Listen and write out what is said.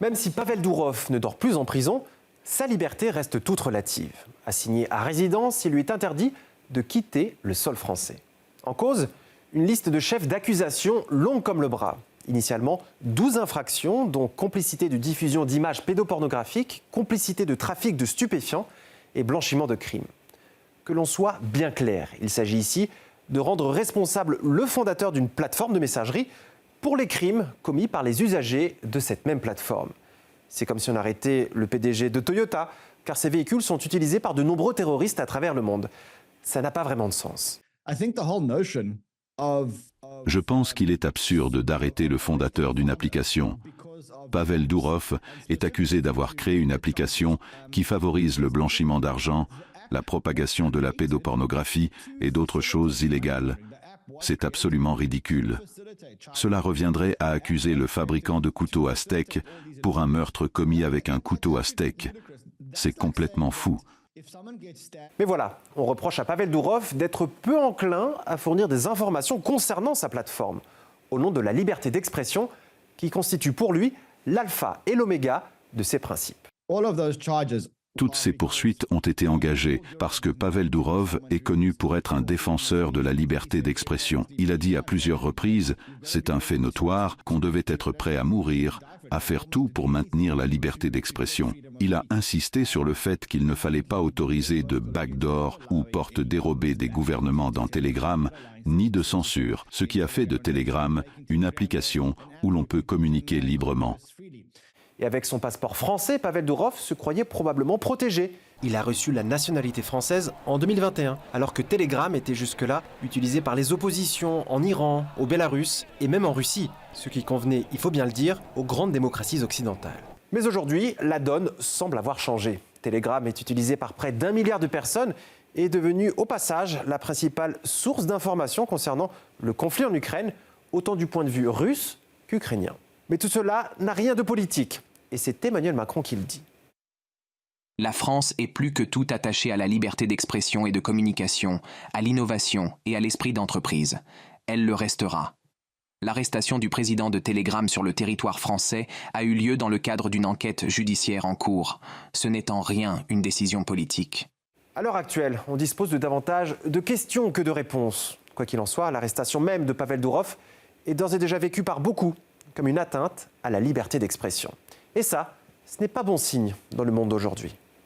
Même si Pavel Dourov ne dort plus en prison, sa liberté reste toute relative. Assigné à résidence, il lui est interdit de quitter le sol français. En cause, une liste de chefs d'accusation longue comme le bras. Initialement, 12 infractions, dont complicité de diffusion d'images pédopornographiques, complicité de trafic de stupéfiants et blanchiment de crimes. Que l'on soit bien clair, il s'agit ici de rendre responsable le fondateur d'une plateforme de messagerie pour les crimes commis par les usagers de cette même plateforme. C'est comme si on arrêtait le PDG de Toyota, car ces véhicules sont utilisés par de nombreux terroristes à travers le monde. Ça n'a pas vraiment de sens. Je pense qu'il est absurde d'arrêter le fondateur d'une application. Pavel Dourov est accusé d'avoir créé une application qui favorise le blanchiment d'argent, la propagation de la pédopornographie et d'autres choses illégales. C'est absolument ridicule. Cela reviendrait à accuser le fabricant de couteaux à steak pour un meurtre commis avec un couteau à steak. C'est complètement fou. Mais voilà, on reproche à Pavel Dourov d'être peu enclin à fournir des informations concernant sa plateforme, au nom de la liberté d'expression qui constitue pour lui l'alpha et l'oméga de ses principes. Toutes ces poursuites ont été engagées parce que Pavel Dourov est connu pour être un défenseur de la liberté d'expression. Il a dit à plusieurs reprises, c'est un fait notoire, qu'on devait être prêt à mourir, à faire tout pour maintenir la liberté d'expression. Il a insisté sur le fait qu'il ne fallait pas autoriser de backdoor ou porte dérobée des gouvernements dans Telegram, ni de censure, ce qui a fait de Telegram une application où l'on peut communiquer librement. Et avec son passeport français, Pavel Dourov se croyait probablement protégé. Il a reçu la nationalité française en 2021, alors que Telegram était jusque-là utilisé par les oppositions en Iran, au Bélarus et même en Russie, ce qui convenait, il faut bien le dire, aux grandes démocraties occidentales. Mais aujourd'hui, la donne semble avoir changé. Telegram est utilisé par près d'1 milliard de personnes et est devenu au passage la principale source d'informations concernant le conflit en Ukraine, autant du point de vue russe qu'ukrainien. Mais tout cela n'a rien de politique. Et c'est Emmanuel Macron qui le dit. La France est plus que tout attachée à la liberté d'expression et de communication, à l'innovation et à l'esprit d'entreprise. Elle le restera. L'arrestation du président de Telegram sur le territoire français a eu lieu dans le cadre d'une enquête judiciaire en cours. Ce n'est en rien une décision politique. À l'heure actuelle, on dispose de davantage de questions que de réponses. Quoi qu'il en soit, l'arrestation même de Pavel Dourov est d'ores et déjà vécue par beaucoup comme une atteinte à la liberté d'expression. Et ça, ce n'est pas bon signe dans le monde d'aujourd'hui.